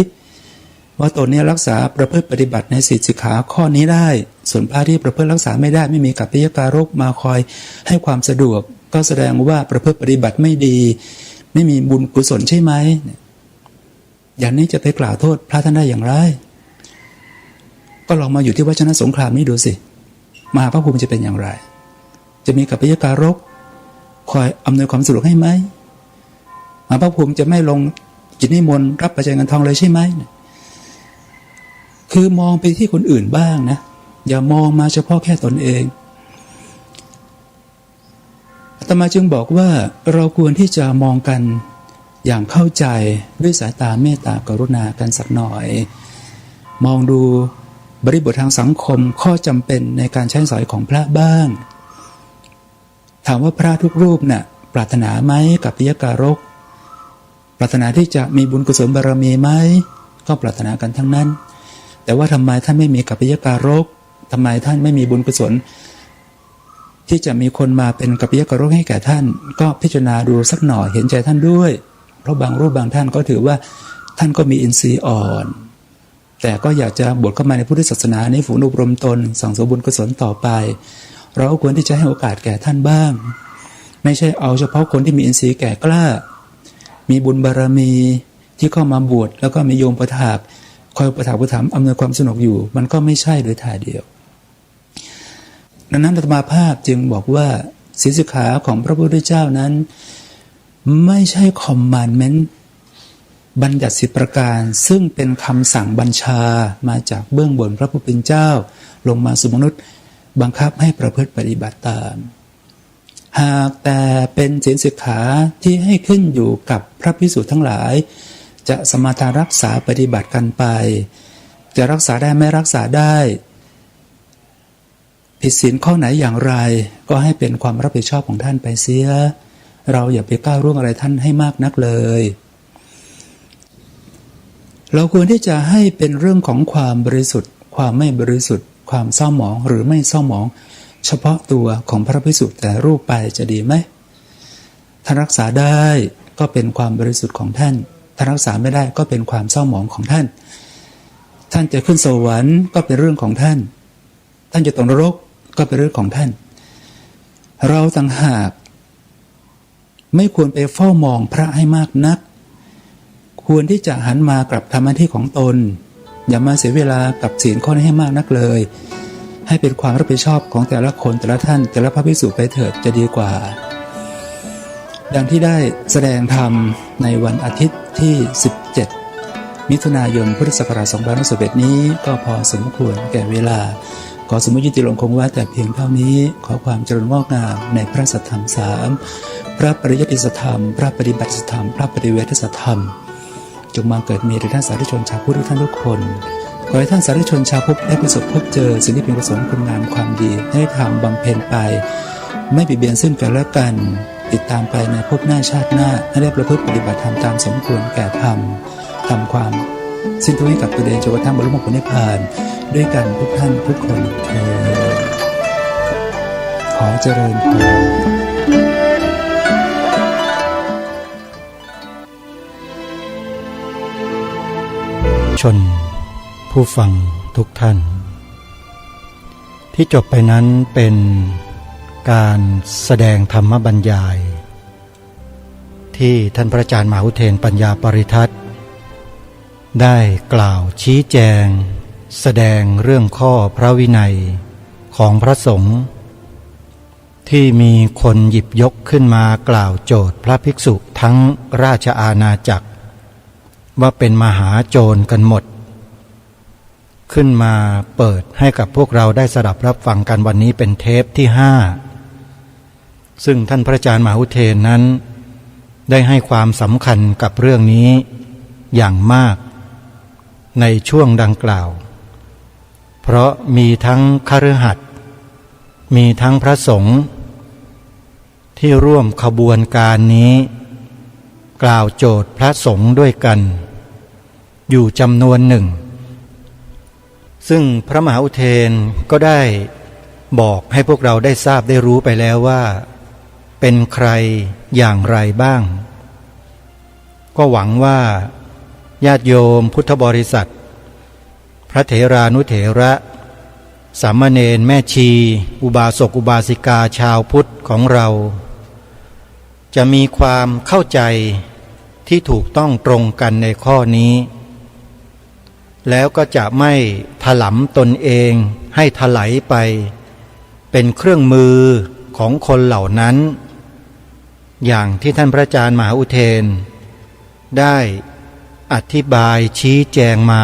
[SPEAKER 4] ว่าตนนี้รักษาประพฤติปฏิบัติในศีลสิกขาข้อนี้ได้ส่วนพระที่ประพฤติรักษาไม่ได้ไม่มีกัปปิยการกมาคอยให้ความสะดวกก็แสดงว่าประพฤติปฏิบัติไม่ดีไม่มีบุญกุศลใช่ไหมอย่างนี้จะไปกล่าวโทษพระท่านได้อย่างไรก็ลองมาอยู่ที่วัชนะสงครามนี้ดูสิมหาภาคภูมิจะเป็นอย่างไรจะมีกัปปิยการกคอยอำนวยความสะดวกให้ไหมมหาภาคภูมิจะไม่ลงกิจนิมนต์รับปัจจัยเงินทองเลยใช่ไหมคือมองไปที่คนอื่นบ้างนะอย่ามองมาเฉพาะแค่ตนเองอาตมาจึงบอกว่าเราควรที่จะมองกันอย่างเข้าใจด้วยสายตาเมตตากรุณากันสักหน่อยมองดูบริบททางสังคมข้อจำเป็นในการใช้สอยของพระบ้างถามว่าพระทุกรูปน่ะปรารถนาไหมกัปปิยการกปรารถนาที่จะมีบุญกุศลบารมีไหมก็ปรารถนากันทั้งนั้นแต่ว่าทำไมท่านไม่มีกัปปิยการกทำไมท่านไม่มีบุญกุศลที่จะมีคนมาเป็นกัปปิยการกให้แก่ท่านก็พิจารณาดูสักหน่อยเห็นใจท่านด้วยเพราะบางรูปบางท่านก็ถือว่าท่านก็มีอินทรีย์อ่อนแต่ก็อยากจะบวชเข้ามาในพุทธศาสนาในฝืนอบรมตนสั่งสมบุญกุศลต่อไปเราก็ควรที่จะให้โอกาสแก่ท่านบ้างไม่ใช่เอาเฉพาะคนที่มีอินทรีย์แก่กล้ามีบุญบารมีที่เข้ามาบวชแล้วก็มีโยมประถากคอยประถากประถมอำนวยความสนุกอยู่มันก็ไม่ใช่โดยถ่ายเดียวดังนั้นอาตมาภาพจึงบอกว่าศีลสิกขาของพระพุทธเจ้านั้นไม่ใช่คอมมานด์เมนต์บัญญัติ10ประการซึ่งเป็นคำสั่งบัญชามาจากเบื้องบนพระผู้เป็นเจ้าลงมาสู่มนุษย์บังคับให้ประพฤติปฏิบัติตามหากแต่เป็นศีลสิกขาที่ให้ขึ้นอยู่กับพระภิกษุทั้งหลายจะสมาทานรักษาปฏิบัติกันไปจะรักษาได้ไม่รักษาได้ผิดศีลข้อไหนอย่างไรก็ให้เป็นความรับผิดชอบของท่านไปเสียเราอย่าไปก้าวล่วงอะไรท่านให้มากนักเลยเราควรที่จะให้เป็นเรื่องของความบริสุทธิ์ความไม่บริสุทธิ์ความเศร้าหมองหรือไม่เศร้าหมองเฉพาะตัวของพระภิกษุแต่รูปไปจะดีไหมถ้ารักษาได้ก็เป็นความบริสุทธิ์ของท่านถ้ารักษาไม่ได้ก็เป็นความเศร้าหมองของท่านท่านจะขึ้นสวรรค์ก็เป็นเรื่องของท่านท่านจะตกนรกก็เป็นเรื่องของท่านเราต่างหากไม่ควรไปเฝ้ามองพระให้มากนักควรที่จะหันมากลับทำหน้าที่ของตนอย่ามาเสียเวลากับศีลข้อนี้ให้มากนักเลยให้เป็นความรับผิดชอบของแต่ละคนแต่ละท่านแต่ละพระภิกษุไปเถิดจะดีกว่าดังที่ได้แสดงธรรมในวันอาทิตย์ที่17มิถุนายนพุทธศักราช2561นี้ก็พอสมควรแก่เวลาขอสมมุติยุติลงคงไว้แต่เพียงเท่านี้ขอความเจริญงอกงามในพระสัทธรรม3พระปริยัติสัทธรรมพระปฏิบัติสัทธรรมพระปฏิเวทสัทธรรมจงมาเกิดมีแด่ท่านสาธุชนชาวพุทธทุกท่านทุกคนขอให้ท่านสาธุชนชาวพุทธได้ประสบพบเจอสิ่งที่เป็นกุศลคุณงามความดีให้ทำบำเพ็ญไปไม่เบียดเบียนซึ่งกันและกันติดตามไปในภพหน้าชาติหน้าให้ได้ประพฤติปฏิบัติธรรมตามสมควรแก่ธรรมทำความสิ้นทุกข์ให้กับตัวเองจนกระทั่งบรรลุมรรคผลนิพพานด้วยกันทุกท่านทุกคนเถิดขอเจริญพร
[SPEAKER 3] ชนผู้ฟังทุกท่านที่จบไปนั้นเป็นการแสดงธรรมบรรยายที่ท่านพระอาจารย์มหาอุเทนปัญญาปริทัศน์ได้กล่าวชี้แจงแสดงเรื่องข้อพระวินัยของพระสงฆ์ที่มีคนหยิบยกขึ้นมากล่าวโจทย์พระภิกษุทั้งราชอาณาจักรว่าเป็นมหาโจรกันหมดขึ้นมาเปิดให้กับพวกเราได้สดับรับฟังกันวันนี้เป็นเทปที่5ซึ่งท่านพระอาจารย์มหาอุเทนนั้นได้ให้ความสำคัญกับเรื่องนี้อย่างมาก ในช่วงดังกล่าว เพราะมีทั้งคฤหัสถ์มีทั้งพระสงฆ์ที่ร่วมขบวนการนี้กล่าวโจทย์พระสงฆ์ด้วยกันอยู่จำนวนหนึ่งซึ่งพระมหาอุเทนก็ได้บอกให้พวกเราได้ทราบได้รู้ไปแล้วว่าเป็นใครอย่างไรบ้างก็หวังว่าญาติโยมพุทธบริษัทพระเถรานุเถระสามเณรแม่ชีอุบาสกอุบาสิกาชาวพุทธของเราจะมีความเข้าใจที่ถูกต้องตรงกันในข้อนี้แล้วก็จะไม่ถลำตนเองให้ถลายไปเป็นเครื่องมือของคนเหล่านั้นอย่างที่ท่านพระอาจารย์มหาอุเทนได้อธิบายชี้แจงมา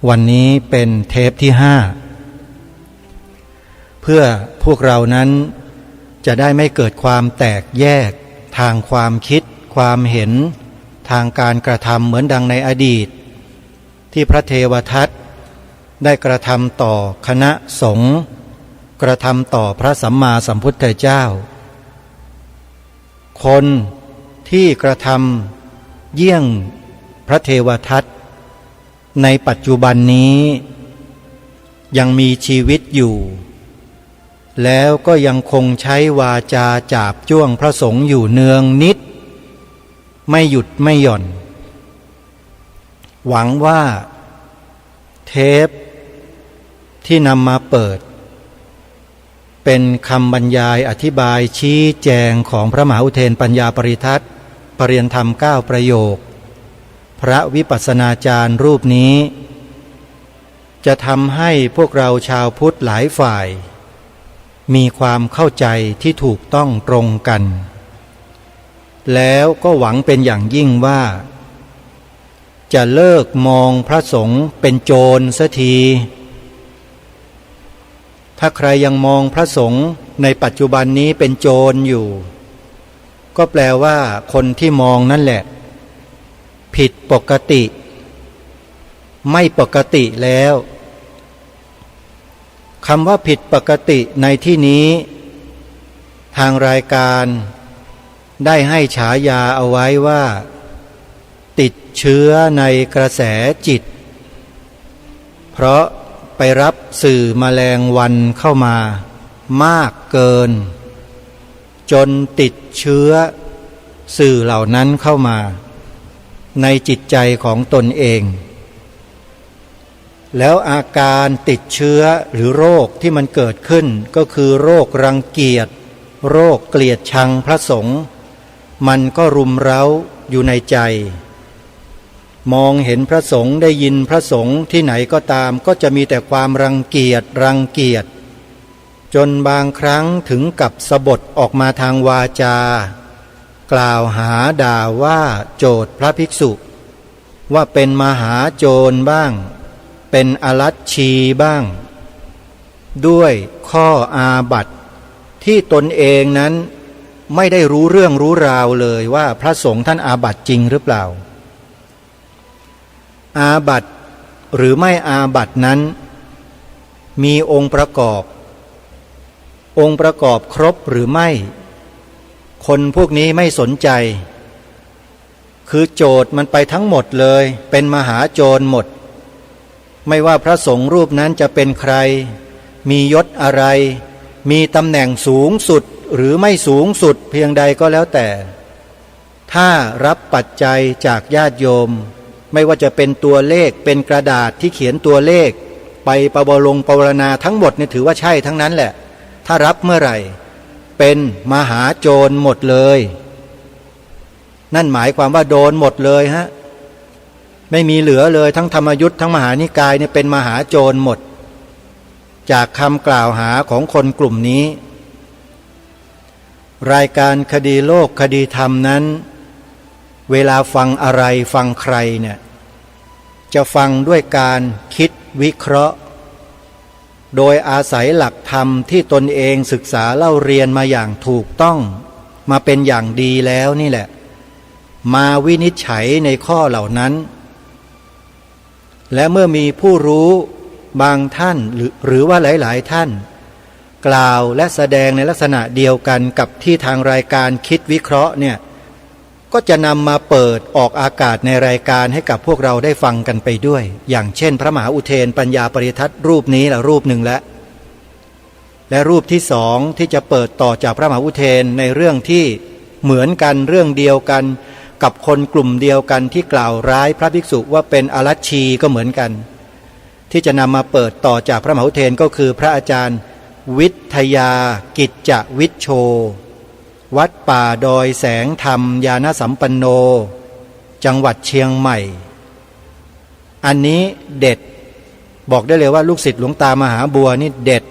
[SPEAKER 3] วันนี้เป็นเทปที่5เพื่อพวกเรานั้นจะได้ไม่เกิดความแตกแยกทางความคิดความเห็นทางการกระทำเหมือนดังในอดีตที่พระเทวทัตได้กระทำต่อคณะสงฆ์กระทำต่อพระสัมมาสัมพุทธเจ้าคนที่กระทำเยี่ยงพระเทวทัตในปัจจุบันนี้ยังมีชีวิตอยู่แล้วก็ยังคงใช้วาจาจาบจ้วงพระสงฆ์อยู่เนืองนิดไม่หยุดไม่หย่อนหวังว่าเทปที่นำมาเปิดเป็นคำบรรยายอธิบายชี้แจงของพระมหาอุเทนปัญญาปริทัศน์ปริยนธรรม9ประโยคพระวิปัสสนาจารย์รูปนี้จะทำให้พวกเราชาวพุทธหลายฝ่ายมีความเข้าใจที่ถูกต้องตรงกันแล้วก็หวังเป็นอย่างยิ่งว่าจะเลิกมองพระสงฆ์เป็นโจรเสียทีถ้าใครยังมองพระสงฆ์ในปัจจุบันนี้เป็นโจรอยู่ก็แปลว่าคนที่มองนั่นแหละผิดปกติไม่ปกติแล้วคำว่าผิดปกติในที่นี้ทางรายการได้ให้ฉายาเอาไว้ว่าติดเชื้อในกระแสจิตเพราะไปรับสื่อแมลงวันเข้ามามากเกินจนติดเชื้อสื่อเหล่านั้นเข้ามาในจิตใจของตนเองแล้วอาการติดเชื้อหรือโรคที่มันเกิดขึ้นก็คือโรครังเกียจโรคเกลียดชังพระสงฆ์มันก็รุมเร้าอยู่ในใจมองเห็นพระสงฆ์ได้ยินพระสงฆ์ที่ไหนก็ตามก็จะมีแต่ความรังเกียจจนบางครั้งถึงกับสบถออกมาทางวาจากล่าวหาด่าว่าโจทย์พระภิกษุว่าเป็นมหาโจรบ้างเป็นอลัชชีบ้างด้วยข้ออาบัติที่ตนเองนั้นไม่ได้รู้เรื่องรู้ราวเลยว่าพระสงฆ์ท่านอาบัติจริงหรือเปล่าอาบัติหรือไม่อาบัตินั้นมีองค์ประกอบครบหรือไม่คนพวกนี้ไม่สนใจคือโจทย์มันไปทั้งหมดเลยเป็นมหาโจรหมดไม่ว่าพระสงฆ์รูปนั้นจะเป็นใครมียศอะไรมีตำแหน่งสูงสุดหรือไม่สูงสุดเพียงใดก็แล้วแต่ถ้ารับปัจจัยจากญาติโยมไม่ว่าจะเป็นตัวเลขเป็นกระดาษที่เขียนตัวเลขไปปรณาทั้งหมดเนี่ยถือว่าใช่ทั้งนั้นแหละถ้ารับเมื่อไหร่เป็นมหาโจรหมดเลยนั่นหมายความว่าโดนหมดเลยฮะไม่มีเหลือเลยทั้งธรรมยุทธ์ทั้งมหานิกายเนี่ยเป็นมหาโจรหมดจากคำกล่าวหาของคนกลุ่มนี้รายการคดีโลกคดีธรรมนั้นเวลาฟังอะไรฟังใครเนี่ยจะฟังด้วยการคิดวิเคราะห์โดยอาศัยหลักธรรมที่ตนเองศึกษาเล่าเรียนมาอย่างถูกต้องมาเป็นอย่างดีแล้วนี่แหละมาวินิจฉัยในข้อเหล่านั้น และเมื่อมีผู้รู้บางท่านหรือว่าหลายๆท่านกล่าวและแสดงในลักษณะเดียวกันกับที่ทางรายการคิดวิเคราะห์เนี่ยก็จะนำมาเปิดออกอากาศในรายการให้กับพวกเราได้ฟังกันไปด้วยอย่างเช่นพระมหาอุเทนปัญญาปริทัศน์รูปนี้ละรูปหนึ่งและรูปที่สองที่จะเปิดต่อจากพระมหาอุเทนในเรื่องที่เหมือนกันเรื่องเดียวกันกับคนกลุ่มเดียวกันที่กล่าวร้ายพระภิกษุว่าเป็นอรัชชีก็เหมือนกันที่จะนำมาเปิดต่อจากพระมหาอุเทนก็คือพระอาจารย์วิทยากิจจวิชโชวัดป่าดอยแสงธรรมญาณสัมปันโนจังหวัดเชียงใหม่อันนี้เด็ดบอกได้เลยว่าลูกศิษย์หลวงตามหาบัวนี่เด็ด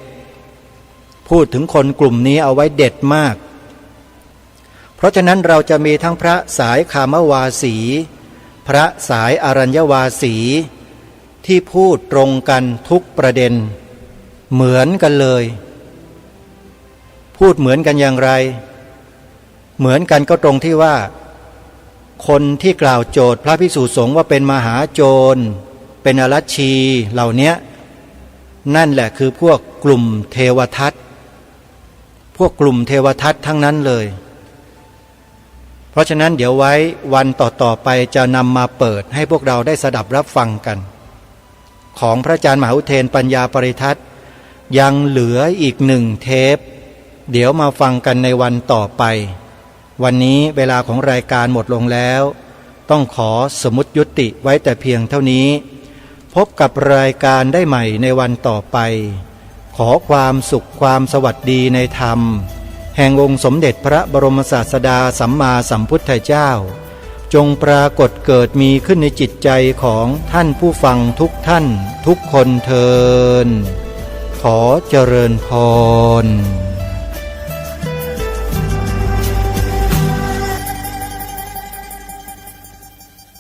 [SPEAKER 3] พูดถึงคนกลุ่มนี้เอาไว้เด็ดมากเพราะฉะนั้นเราจะมีทั้งพระสายคามวาสีพระสายอรัญญวาสีที่พูดตรงกันทุกประเด็นเหมือนกันเลยพูดเหมือนกันอย่างไรเหมือนกันก็ตรงที่ว่าคนที่กล่าวโจทย์พระภิกษุสงฆ์ว่าเป็นมหาโจรเป็นอรัชชีเหล่านี้นั่นแหละคือพวกกลุ่มเทวทัตพวกกลุ่มเทวทัตทั้งนั้นเลยเพราะฉะนั้นเดี๋ยวไว้วันต่อๆไปจะนำมาเปิดให้พวกเราได้สดับรับฟังกันของพระอาจารย์มหาอุเทนปัญญาปริทัศน์ยังเหลืออีก1 เทปเดี๋ยวมาฟังกันในวันต่อไปวันนี้เวลาของรายการหมดลงแล้วต้องขอสมมุติยุติไว้แต่เพียงเท่านี้พบกับรายการได้ใหม่ในวันต่อไปขอความสุขความสวัสดีในธรรมแห่งองค์สมเด็จพระบรมศาสดาสัมมาสัมพุทธเจ้าจงปรากฏเกิดมีขึ้นในจิตใจของท่านผู้ฟังทุกท่านทุกคนเทอญขอเจริญพร